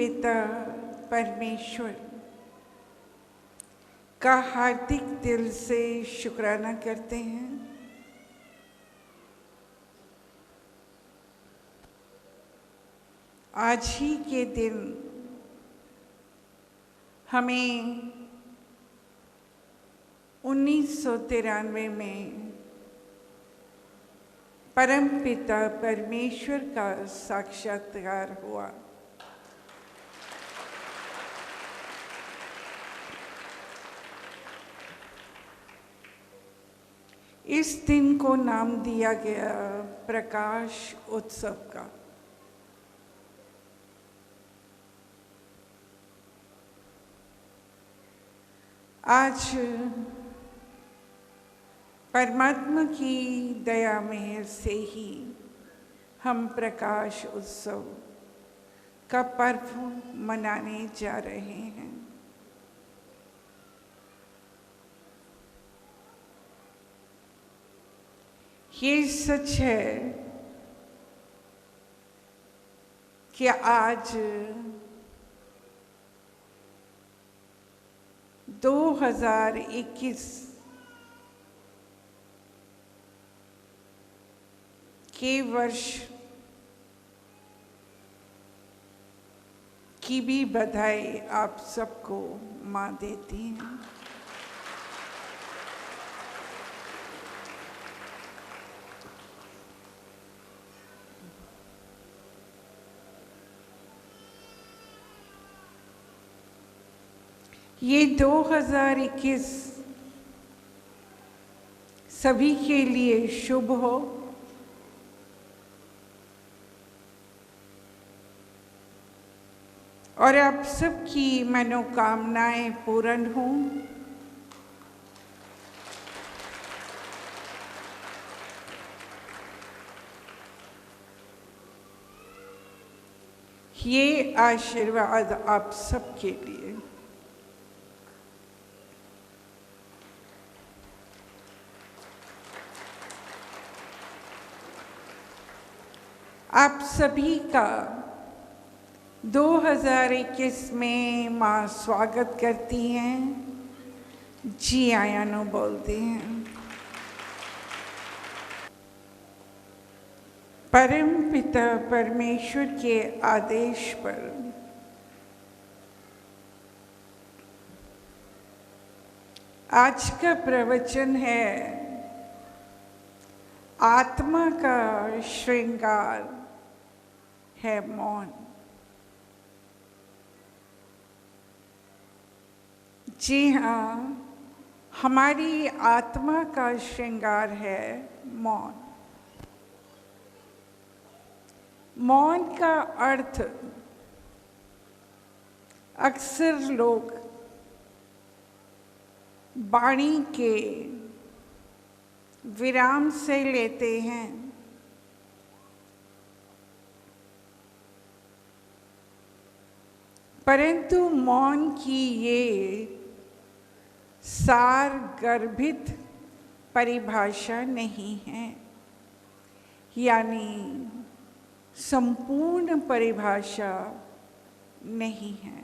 पिता परमेश्वर का हार्दिक दिल से शुक्राना करते हैं। आज ही के दिन हमें 1993 में परम पिता परमेश्वर का साक्षात्कार हुआ। इस दिन को नाम दिया गया प्रकाश उत्सव का। आज परमात्मा की दया मेहर से ही हम प्रकाश उत्सव का पर्व मनाने जा रहे हैं। ये सच है कि आज 2021 के वर्ष की भी बधाई आप सबको माँ देती हैं। ये 2021 सभी के लिए शुभ हो और आप सबकी मनोकामनाएं पूर्ण हों। ये आशीर्वाद आप सबके लिए। आप सभी का 2021 में माँ स्वागत करती हैं, जी आयानो बोलती हैं। परम पिता परमेश्वर के आदेश पर आज का प्रवचन है आत्मा का श्रृंगार है मौन। जी हाँ, हमारी आत्मा का श्रृंगार है मौन। मौन का अर्थ अक्सर लोग वाणी के विराम से लेते हैं, परंतु मौन की ये सार गर्भित परिभाषा नहीं है, यानी संपूर्ण परिभाषा नहीं है।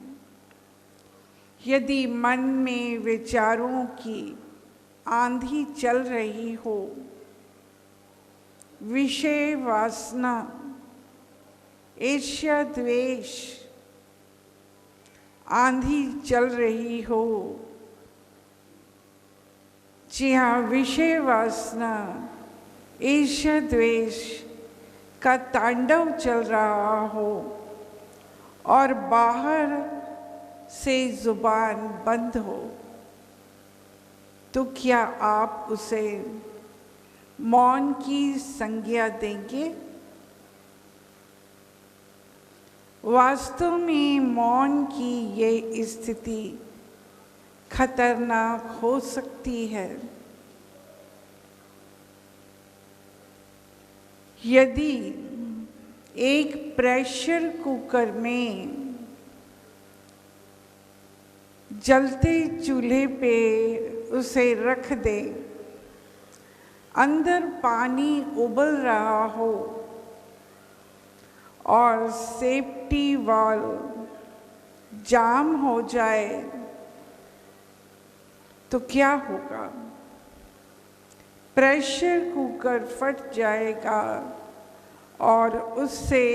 यदि मन में विचारों की आंधी चल रही हो, विषय वासना, ईर्ष्या द्वेष आंधी चल रही हो, जी हाँ, विषय वासना, ईर्ष्या द्वेष का तांडव चल रहा हो और बाहर से जुबान बंद हो, तो क्या आप उसे मौन की संज्ञा देंगे? वास्तव में मौन की ये स्थिति खतरनाक हो सकती है। यदि एक प्रेशर कुकर में जलते चूल्हे पे उसे रख दे, अंदर पानी उबल रहा हो और सेफ्टी वाल्व जाम हो जाए तो क्या होगा? प्रेशर कुकर फट जाएगा और उससे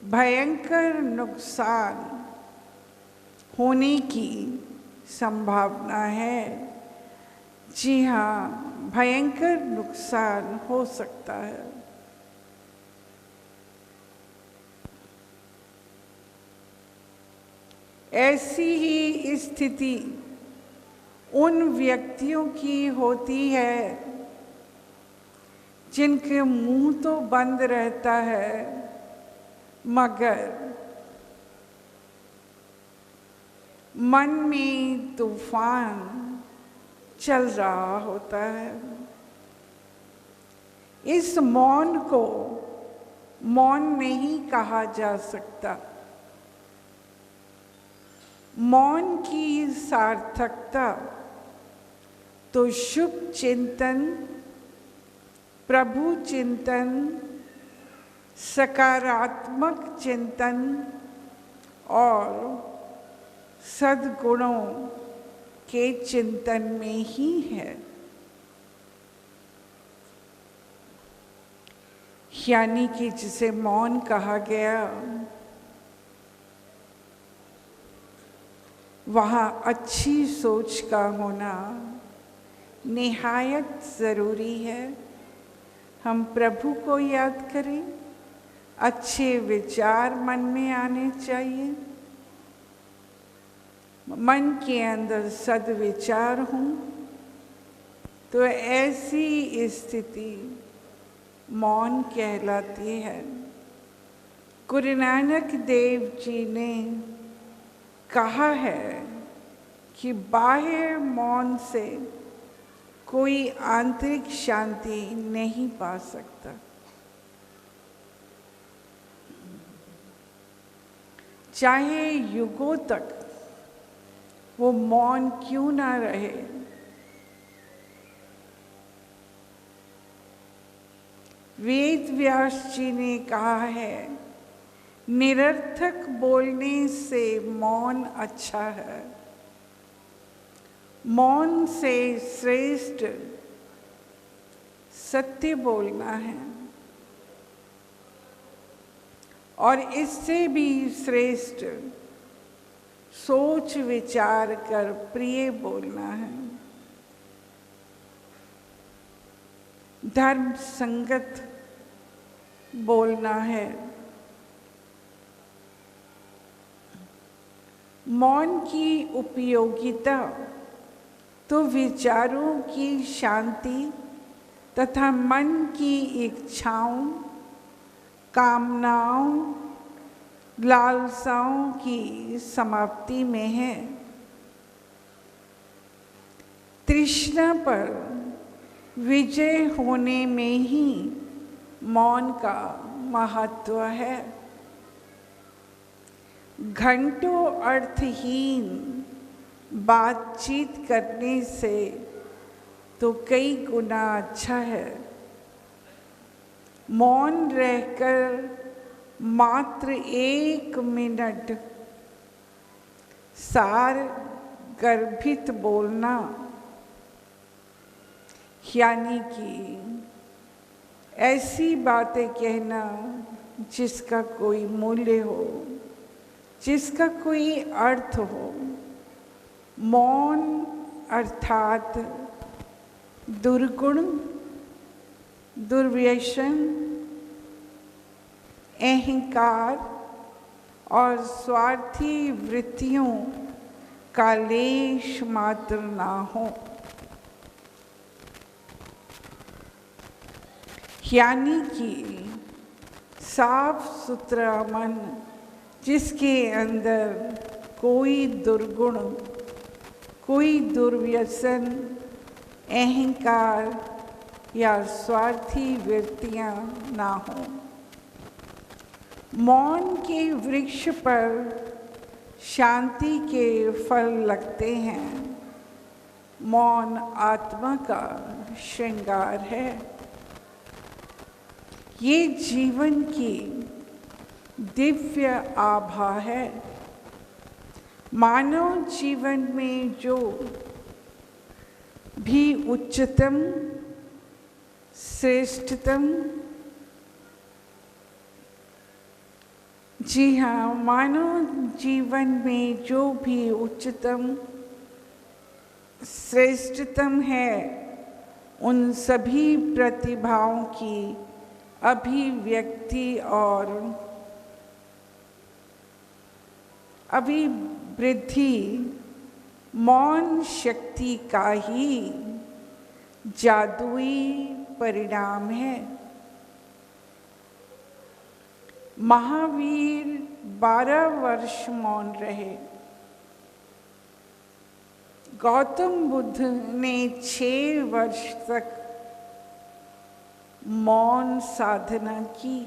भयंकर नुकसान होने की संभावना है। जी हाँ, भयंकर नुकसान हो सकता है। ऐसी ही स्थिति उन व्यक्तियों की होती है जिनके मुंह तो बंद रहता है मगर मन में तूफान चल रहा होता है। इस मौन को मौन नहीं कहा जा सकता। मौन की सार्थकता तो शुभ चिंतन, प्रभु चिंतन, सकारात्मक चिंतन और सद्गुणों के चिंतन में ही है। यानी कि जिसे मौन कहा गया, वहाँ अच्छी सोच का होना निहायत ज़रूरी है। हम प्रभु को याद करें, अच्छे विचार मन में आने चाहिए, मन के अंदर सद्विचार हों, तो ऐसी स्थिति मौन कहलाती है। गुरु नानक देव जी ने कहा है कि बाह्य मौन से कोई आंतरिक शांति नहीं पा सकता। चाहे युगों तक वो मौन क्यों ना रहे, वेद व्यास जी ने कहा है, निरर्थक बोलने से मौन अच्छा है। मौन से श्रेष्ठ सत्य बोलना है और इससे भी श्रेष्ठ सोच विचार कर प्रिय बोलना है। धर्म संगत बोलना है। मौन की उपयोगिता तो विचारों की शांति तथा मन की इच्छाओं, कामनाओं, लालसाओं की समाप्ति में है। तृष्णा पर विजय होने में ही मौन का महत्व है। घंटों अर्थहीन बातचीत करने से तो कई गुना अच्छा है मौन रहकर मात्र 1 मिनट सार गर्भित बोलना, यानी कि ऐसी बातें कहना जिसका कोई मूल्य हो, जिसका कोई अर्थ हो। मौन अर्थात दुर्गुण, दुर्व्यसन, अहंकार और स्वार्थी वृत्तियों का लेश मात्र ना हो। यानी कि साफ सुथरा मन जिसके अंदर कोई दुर्गुण, कोई दुर्व्यसन, अहंकार या स्वार्थी वृत्तियां ना हो। मौन के वृक्ष पर शांति के फल लगते हैं। मौन आत्मा का श्रृंगार है। ये जीवन की दिव्य आभा है। मानव जीवन में जो भी उच्चतम, श्रेष्ठतम, जी हाँ, मानव जीवन में जो भी उच्चतम, श्रेष्ठतम है, उन सभी प्रतिभाओं की अभिव्यक्ति और अभिवृद्धि मौन शक्ति का ही जादुई परिणाम है। महावीर 12 वर्ष मौन रहे। गौतम बुद्ध ने 6 वर्ष तक मौन साधना की।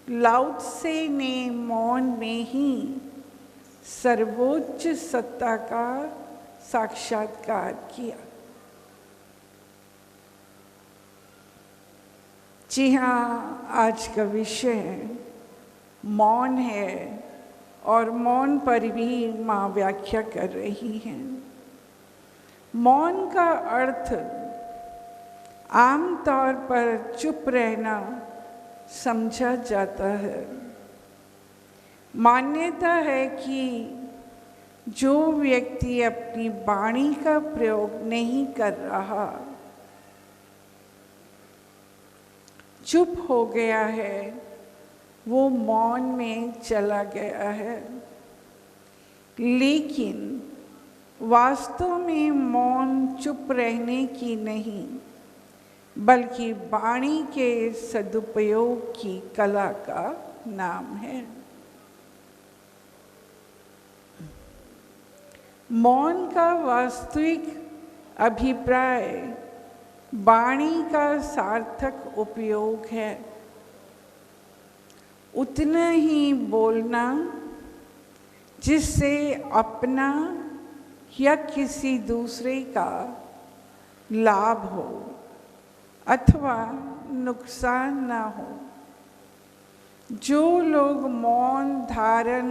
लाओ त्से ने मौन में ही सर्वोच्च सत्ता का साक्षात्कार किया। जी हाँ, आज का विषय मौन है और मौन पर भी माँ व्याख्या कर रही हैं। मौन का अर्थ आमतौर पर चुप रहना समझा जाता है। मान्यता है कि जो व्यक्ति अपनी वाणी का प्रयोग नहीं कर रहा, चुप हो गया है, वो मौन में चला गया है। लेकिन वास्तव में मौन चुप रहने की नहीं, बल्कि वाणी के सदुपयोग की कला का नाम है। मौन का वास्तविक अभिप्राय वाणी का सार्थक उपयोग है। उतना ही बोलना जिससे अपना या किसी दूसरे का लाभ हो अथवा नुकसान ना हो। जो लोग मौन धारण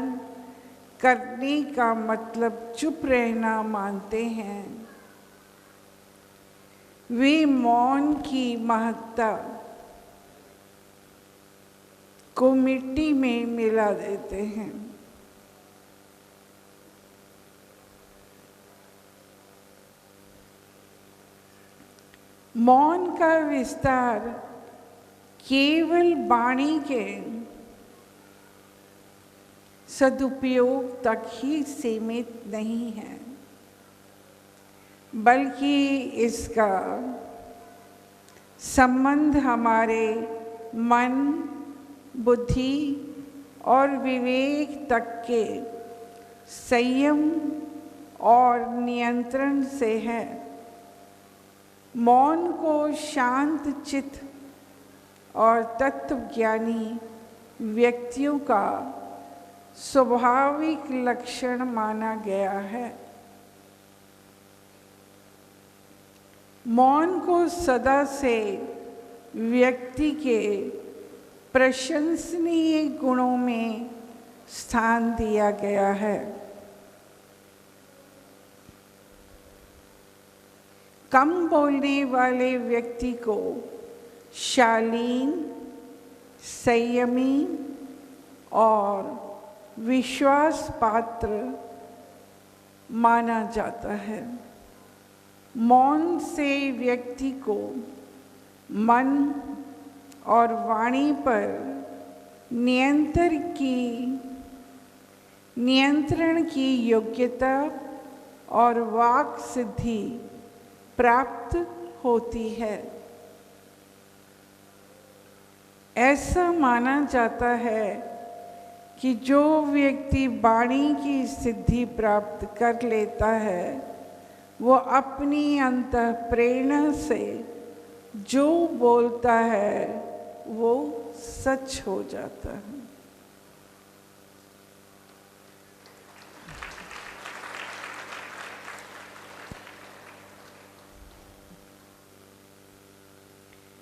करने का मतलब चुप रहना मानते हैं, वे मौन की महत्ता को मिट्टी में मिला देते हैं। मौन का विस्तार केवल वाणी के सदुपयोग तक ही सीमित नहीं है, बल्कि इसका संबंध हमारे मन, बुद्धि और विवेक तक के संयम और नियंत्रण से है। मौन को शांत चित्त और तत्वज्ञानी व्यक्तियों का स्वाभाविक लक्षण माना गया है। मौन को सदा से व्यक्ति के प्रशंसनीय गुणों में स्थान दिया गया है। कम बोलने वाले व्यक्ति को शालीन, संयमी और विश्वास पात्र माना जाता है। मौन से व्यक्ति को मन और वाणी पर नियंत्रण की योग्यता और वाक सिद्धि प्राप्त होती है। ऐसा माना जाता है कि जो व्यक्ति वाणी की सिद्धि प्राप्त कर लेता है, वो अपनी अंतःप्रेरणा से जो बोलता है वो सच हो जाता है।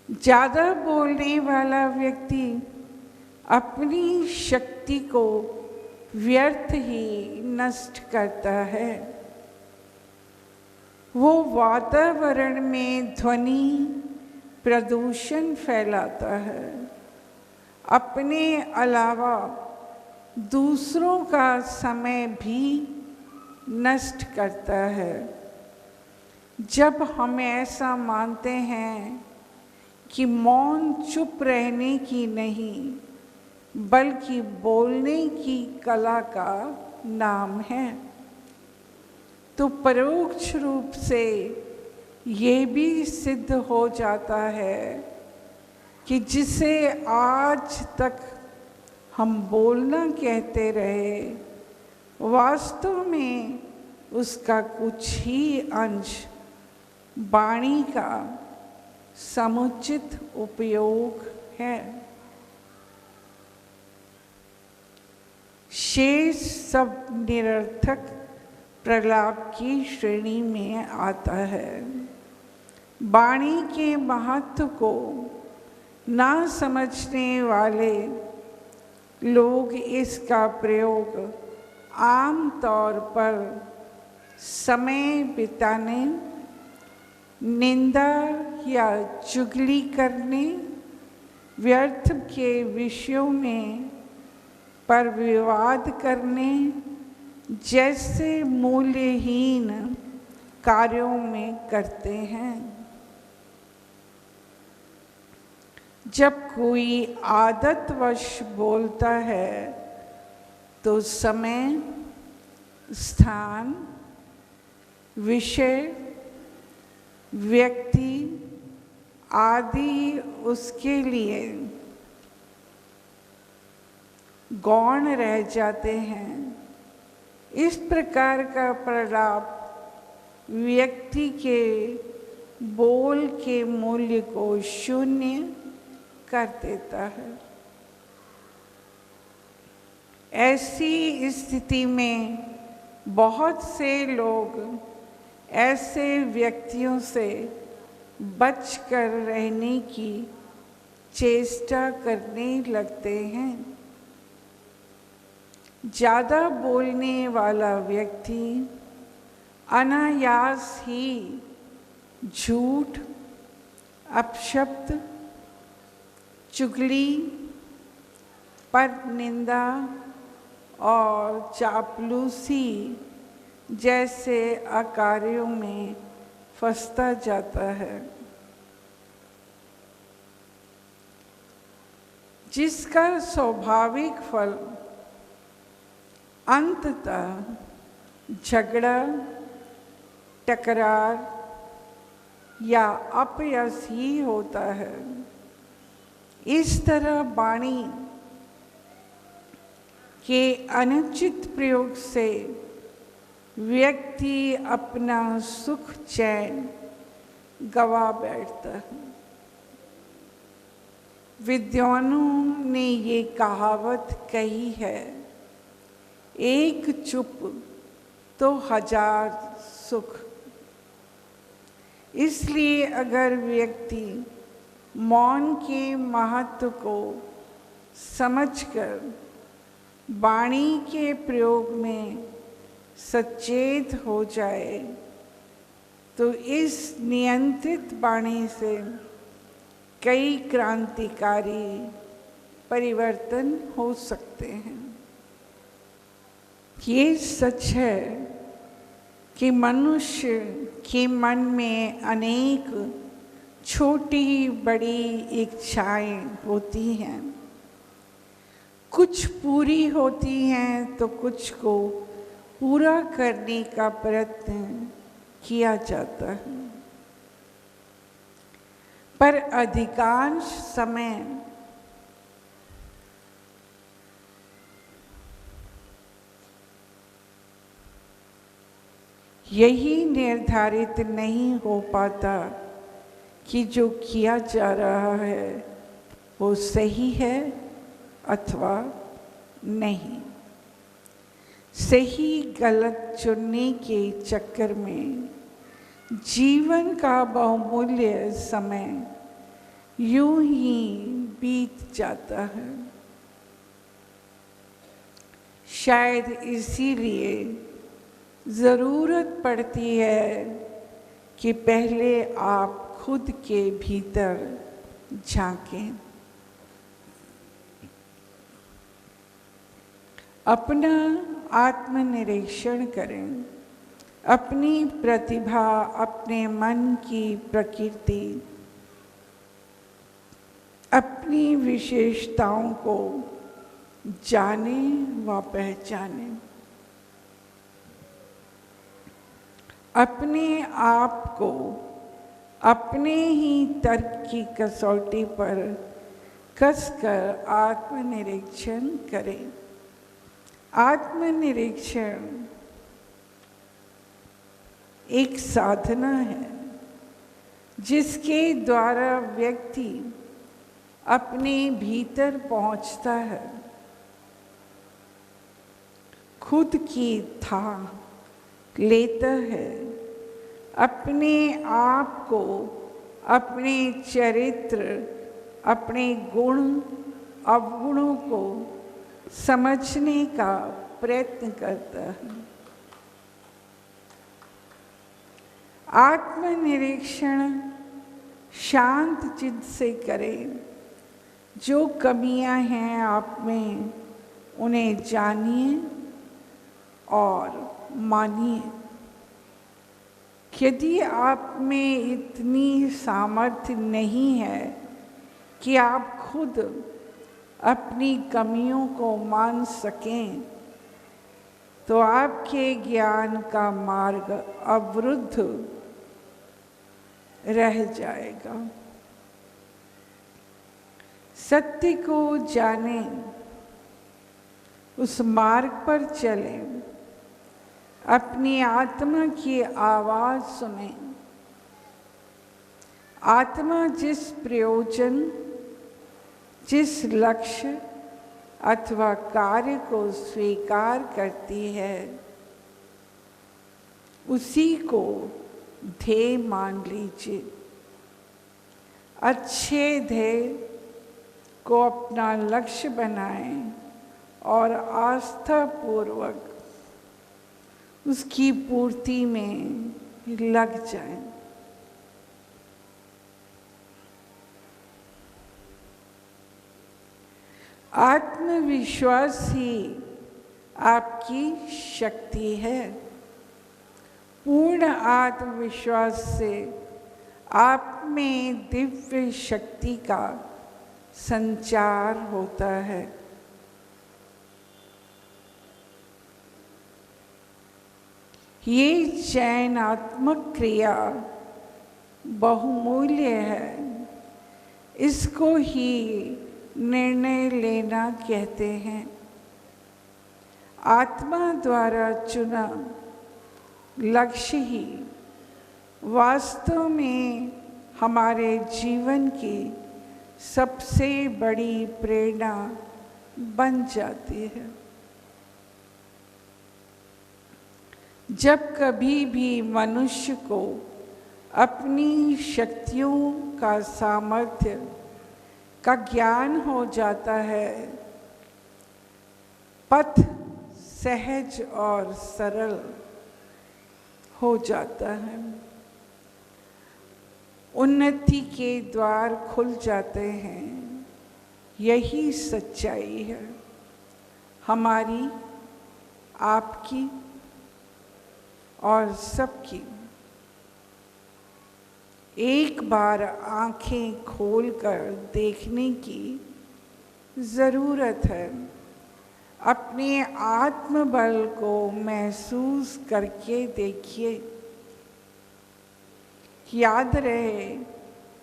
ज़्यादा बोलने वाला व्यक्ति अपनी शक्ति को व्यर्थ ही नष्ट करता है। वो वातावरण में ध्वनि प्रदूषण फैलाता है, अपने अलावा दूसरों का समय भी नष्ट करता है। जब हम ऐसा मानते हैं कि मौन चुप रहने की नहीं बल्कि बोलने की कला का नाम है, तो परोक्ष रूप से ये भी सिद्ध हो जाता है कि जिसे आज तक हम बोलना कहते रहे, वास्तव में उसका कुछ ही अंश वाणी का समुचित उपयोग है। शेष सब निरर्थक प्रलाप की श्रेणी में आता है। वाणी के महत्व को ना समझने वाले लोग इसका प्रयोग आम तौर पर समय बिताने, निंदा या चुगली करने, व्यर्थ के विषयों में पर विवाद करने जैसे मूल्यहीन कार्यों में करते हैं। जब कोई आदतवश बोलता है तो समय, स्थान, विषय, व्यक्ति आदि उसके लिए गौण रह जाते हैं। इस प्रकार का प्रलाप व्यक्ति के बोल के मूल्य को शून्य कर देता है। ऐसी स्थिति में बहुत से लोग ऐसे व्यक्तियों से बचकर रहने की चेष्टा करने लगते हैं। ज़्यादा बोलने वाला व्यक्ति अनायास ही झूठ, अपशब्द, चुगली, परनिंदा और चापलूसी जैसे अकार्यों में फंसता जाता है, जिसका स्वाभाविक फल अंततः झगड़ा, टकरार या अपयश ही होता है। इस तरह वाणी के अनुचित प्रयोग से व्यक्ति अपना सुख चैन गवा बैठता है। विद्वानों ने ये कहावत कही है, एक चुप तो हजार सुख। इसलिए अगर व्यक्ति मौन के महत्व को समझकर वाणी के प्रयोग में सचेत हो जाए तो इस नियंत्रित वाणी से कई क्रांतिकारी परिवर्तन हो सकते हैं। ये सच है कि मनुष्य के मन में अनेक छोटी बड़ी इच्छाएं होती हैं। कुछ पूरी होती हैं तो कुछ को पूरा करने का प्रयत्न किया जाता है, पर अधिकांश समय यही निर्धारित नहीं हो पाता कि जो किया जा रहा है वो सही है अथवा नहीं। सही गलत चुनने के चक्कर में जीवन का बहुमूल्य समय यूं ही बीत जाता है। शायद इसीलिए ज़रूरत पड़ती है कि पहले आप खुद के भीतर झांकें, अपना आत्मनिरीक्षण करें, अपनी प्रतिभा, अपने मन की प्रकृति, अपनी विशेषताओं को जाने व पहचाने, अपने आप को अपने ही तर्क की कसौटी पर कसकर आत्मनिरीक्षण करें। आत्मनिरीक्षण एक साधना है जिसके द्वारा व्यक्ति अपने भीतर पहुंचता है, खुद की था लेता है, अपने आप को, अपने चरित्र, अपने गुण अवगुणों को समझने का प्रयत्न करता है। आत्मनिरीक्षण शांत चित्त से करें। जो कमियां हैं आप में उन्हें जानिए और मानिए। यदि आप में इतनी सामर्थ्य नहीं है कि आप खुद अपनी कमियों को मान सकें, तो आपके ज्ञान का मार्ग अवरुद्ध रह जाएगा। सत्य को जानें, उस मार्ग पर चलें, अपनी आत्मा की आवाज़ सुनें। आत्मा जिस प्रयोजन, जिस लक्ष्य अथवा कार्य को स्वीकार करती है, उसी को ध्येय मान लीजिए। अच्छे ध्येय को अपना लक्ष्य बनाएं और आस्था पूर्वक उसकी पूर्ति में लग जाएं। आत्मविश्वास ही आपकी शक्ति है। पूर्ण आत्मविश्वास से आप में दिव्य शक्ति का संचार होता है। ये चयनात्मक क्रिया बहुमूल्य है। इसको ही निर्णय लेना कहते हैं। आत्मा द्वारा चुना लक्ष्य ही वास्तव में हमारे जीवन की सबसे बड़ी प्रेरणा बन जाती है। जब कभी भी मनुष्य को अपनी शक्तियों का सामर्थ्य का ज्ञान हो जाता है, पथ सहज और सरल हो जाता है। उन्नति के द्वार खुल जाते हैं। यही सच्चाई है हमारी, आपकी और सबकी। एक बार आंखें खोलकर देखने की ज़रूरत है। अपने आत्मबल को महसूस करके देखिए। याद रहे,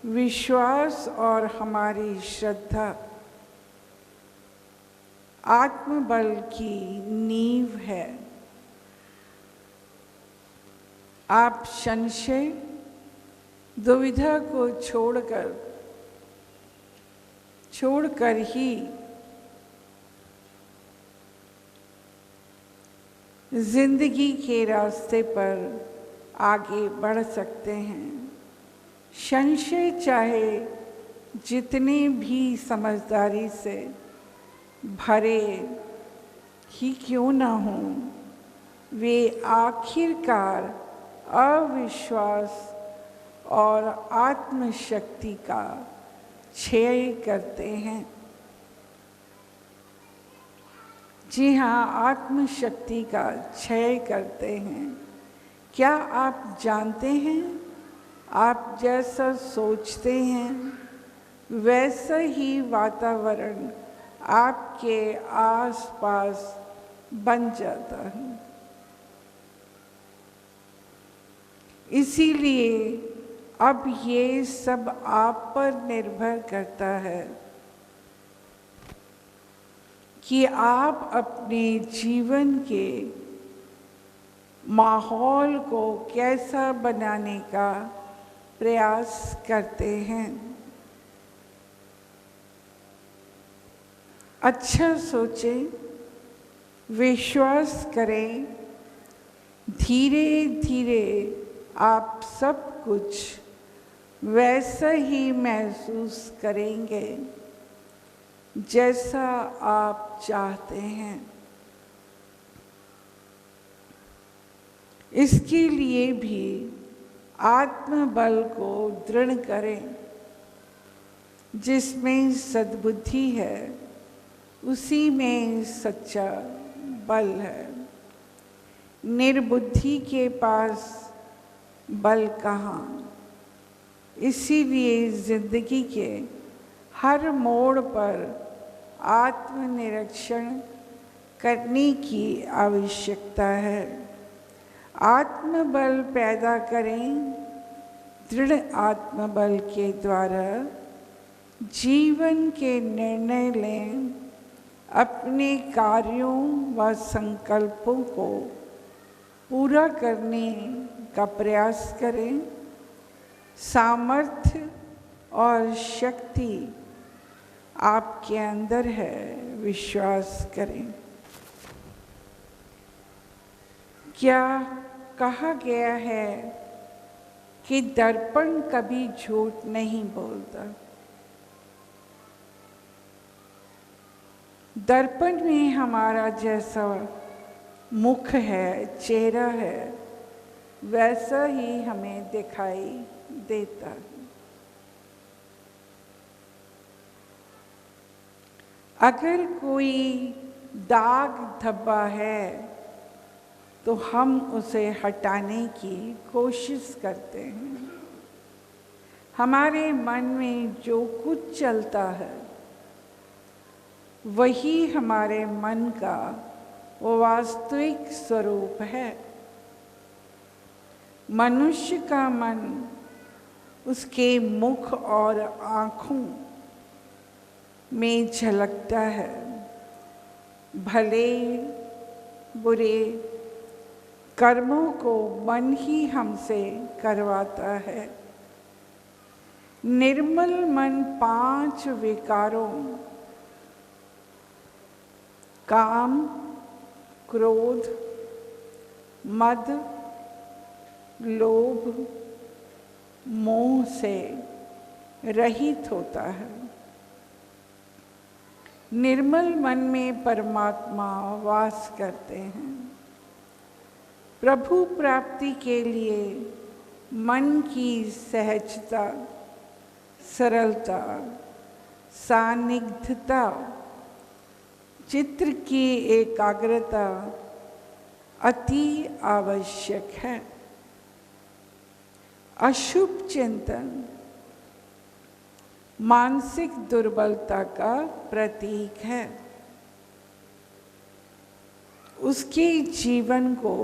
विश्वास और हमारी श्रद्धा आत्मबल की नींव है। आप संशय, दुविधा को छोड़कर ही जिंदगी के रास्ते पर आगे बढ़ सकते हैं। संशय चाहे जितने भी समझदारी से भरे ही क्यों न हों, वे आखिरकार अविश्वास और आत्मशक्ति का क्षय करते हैं। जी हाँ, आत्मशक्ति का क्षय करते हैं। क्या आप जानते हैं, आप जैसा सोचते हैं वैसा ही वातावरण आपके आसपास बन जाता है। इसीलिए अब ये सब आप पर निर्भर करता है कि आप अपने जीवन के माहौल को कैसा बनाने का प्रयास करते हैं। अच्छा सोचें, विश्वास करें, धीरे धीरे आप सब कुछ वैसा ही महसूस करेंगे जैसा आप चाहते हैं। इसके लिए भी आत्मबल को दृढ़ करें। जिसमें सद्बुद्धि है उसी में सच्चा बल है। निर्बुद्धि के पास बल कहाँ। इसीलिए जिंदगी के हर मोड़ पर आत्मनिरीक्षण करने की आवश्यकता है। आत्मबल पैदा करें। दृढ़ आत्मबल के द्वारा जीवन के निर्णय लें। अपने कार्यों व संकल्पों को पूरा करने का प्रयास करें। सामर्थ्य और शक्ति आपके अंदर है, विश्वास करें। क्या कहा गया है कि दर्पण कभी झूठ नहीं बोलता। दर्पण में हमारा जैसा मुख है, चेहरा है, वैसा ही हमें दिखाई देता है। अगर कोई दाग धब्बा है तो हम उसे हटाने की कोशिश करते हैं। हमारे मन में जो कुछ चलता है वही हमारे मन का वास्तविक स्वरूप है। मनुष्य का मन उसके मुख और आँखों में झलकता है। भले बुरे कर्मों को मन ही हमसे करवाता है। निर्मल मन 5 विकारों काम, क्रोध, मद, लोभ, मोह से रहित होता है। निर्मल मन में परमात्मा वास करते हैं। प्रभु प्राप्ति के लिए मन की सहजता, सरलता, सानिग्धता, चित्र की एकाग्रता अति आवश्यक है। अशुभ चिंतन मानसिक दुर्बलता का प्रतीक है। उसके जीवन को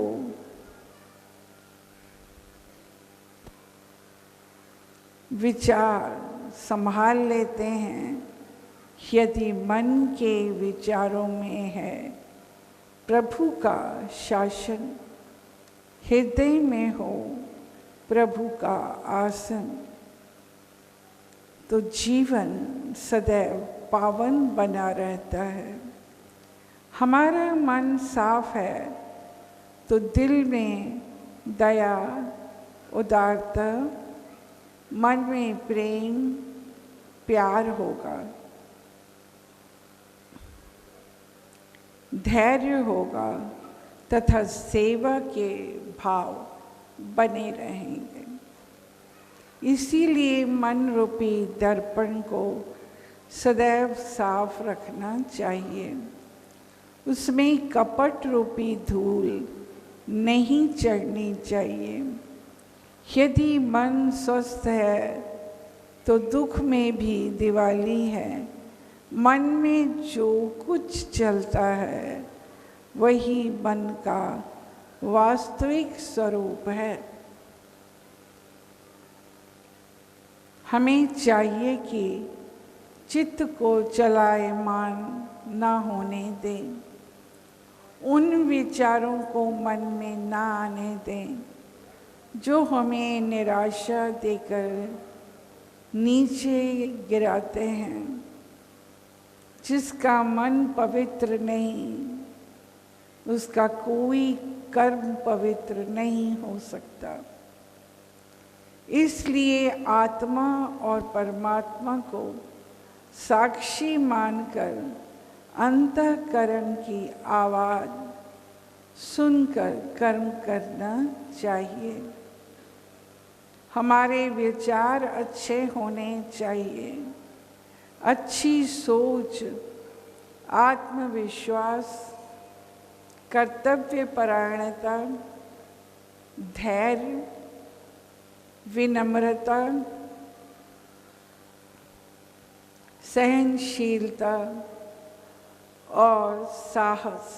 विचार संभाल लेते हैं यदि मन के विचारों में है प्रभु का शासन, हृदय में हो प्रभु का आसन, तो जीवन सदैव पावन बना रहता है। हमारा मन साफ है तो दिल में दया, उदारता, मन में प्रेम, प्यार होगा। धैर्य होगा तथा सेवा के भाव बने रहेंगे। इसीलिए मन रूपी दर्पण को सदैव साफ रखना चाहिए। उसमें कपट रूपी धूल नहीं चढ़नी चाहिए। यदि मन स्वस्थ है तो दुख में भी दिवाली है। मन में जो कुछ चलता है वही मन का वास्तविक स्वरूप है। हमें चाहिए कि चित्त को चलायमान ना होने दें, उन विचारों को मन में ना आने दें जो हमें निराशा देकर नीचे गिराते हैं। जिसका मन पवित्र नहीं, उसका कोई कर्म पवित्र नहीं हो सकता। इसलिए आत्मा और परमात्मा को साक्षी मानकर अंतःकरण की आवाज़ सुनकर कर्म करना चाहिए। हमारे विचार अच्छे होने चाहिए। अच्छी सोच, आत्मविश्वास, कर्तव्य परायणता, धैर्य, विनम्रता, सहनशीलता और साहस।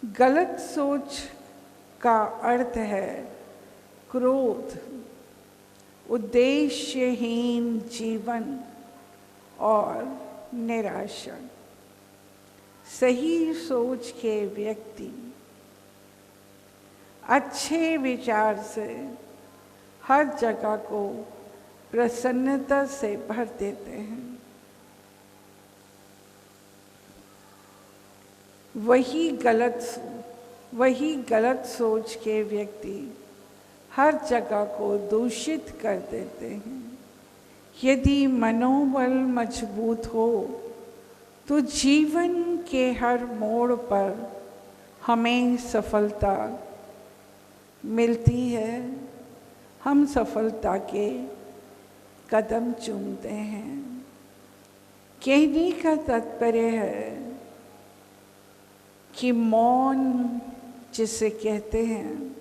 गलत सोच का अर्थ है क्रोध, उद्देश्यहीन जीवन और निराशा। सही सोच के व्यक्ति अच्छे विचार से हर जगह को प्रसन्नता से भर देते हैं। वही गलत सोच के व्यक्ति हर जगह को दूषित कर देते हैं। यदि मनोबल मजबूत हो तो जीवन के हर मोड़ पर हमें सफलता मिलती है। हम सफलता के कदम चूमते हैं। कहने का तात्पर्य है कि मौन जिसे कहते हैं,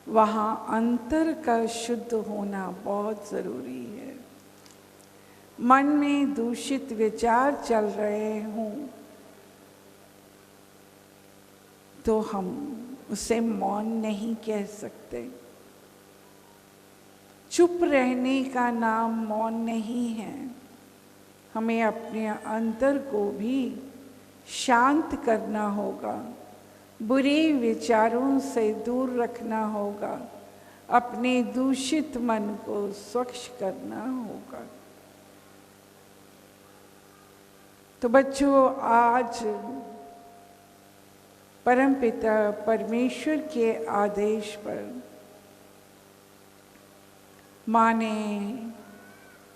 वहाँ अंतर का शुद्ध होना बहुत ज़रूरी है। मन में दूषित विचार चल रहे हों तो हम उसे मौन नहीं कह सकते। चुप रहने का नाम मौन नहीं है। हमें अपने अंतर को भी शांत करना होगा, बुरे विचारों से दूर रखना होगा, अपने दूषित मन को स्वच्छ करना होगा। तो बच्चों, आज परमपिता परमेश्वर के आदेश पर माँ ने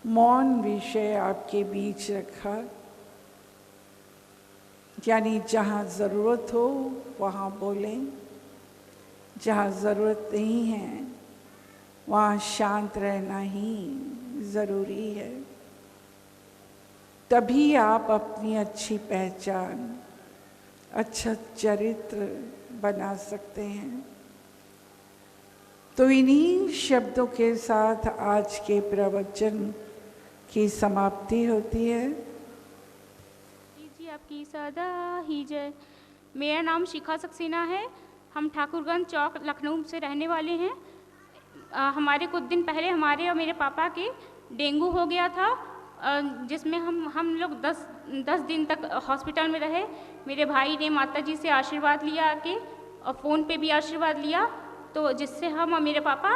मौन विषय आपके बीच रखा। यानी जहाँ ज़रूरत हो वहाँ बोलें, जहाँ ज़रूरत नहीं है वहाँ शांत रहना ही ज़रूरी है। तभी आप अपनी अच्छी पहचान, अच्छा चरित्र बना सकते हैं। तो इन्हीं शब्दों के साथ आज के प्रवचन की समाप्ति होती है। जी आपकी सदा ही जय। मेरा नाम शिखा सक्सेना है। हम ठाकुरगंज चौक लखनऊ से रहने वाले हैं। हमारे कुछ दिन पहले हमारे और मेरे पापा के डेंगू हो गया था, जिसमें हम लोग 10 दिन तक हॉस्पिटल में रहे। मेरे भाई ने माता जी से आशीर्वाद लिया आके, और फ़ोन पे भी आशीर्वाद लिया, तो जिससे हम और मेरे पापा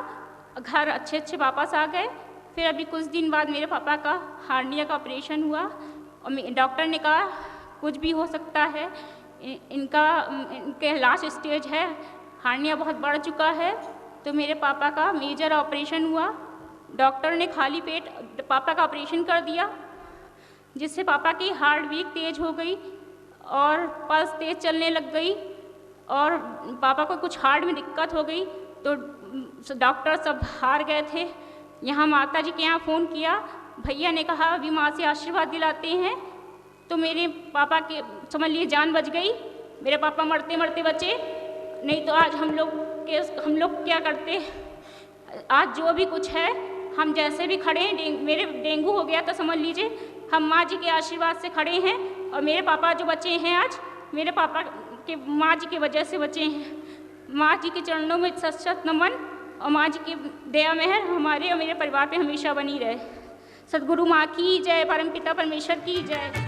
घर अच्छे वापस आ गए। फिर अभी कुछ दिन बाद मेरे पापा का हार्निया का ऑपरेशन हुआ और डॉक्टर ने कहा कुछ भी हो सकता है, इनके लास्ट स्टेज है, हार्निया बहुत बढ़ चुका है। तो मेरे पापा का मेजर ऑपरेशन हुआ। डॉक्टर ने खाली पेट पापा का ऑपरेशन कर दिया। जिससे पापा की हार्ट बीट तेज हो गई और पल्स तेज चलने लग गई और पापा को कुछ हार्ट में दिक्कत हो गई। तो डॉक्टर सब हार गए थे। यहाँ माता जी के यहाँ फ़ोन किया, भैया ने कहा अभी माँ से आशीर्वाद दिलाते हैं, तो मेरे पापा के समझ लिए जान बच गई। मेरे पापा मरते मरते बचे, नहीं तो आज हम लोग क्या करते। आज जो भी कुछ है, हम जैसे भी खड़े हैं, मेरे डेंगू हो गया तो समझ लीजिए हम माँ जी के आशीर्वाद से खड़े हैं। और मेरे पापा जो बचे हैं आज, मेरे पापा के माँ जी की वजह से बचे हैं। माँ जी के चरणों में सत सत नमन और माँ जी की दया मेहर हमारे और मेरे परिवार पे हमेशा बनी रहे। सद्गुरु माँ की जय, परमपिता परमेश्वर की जय।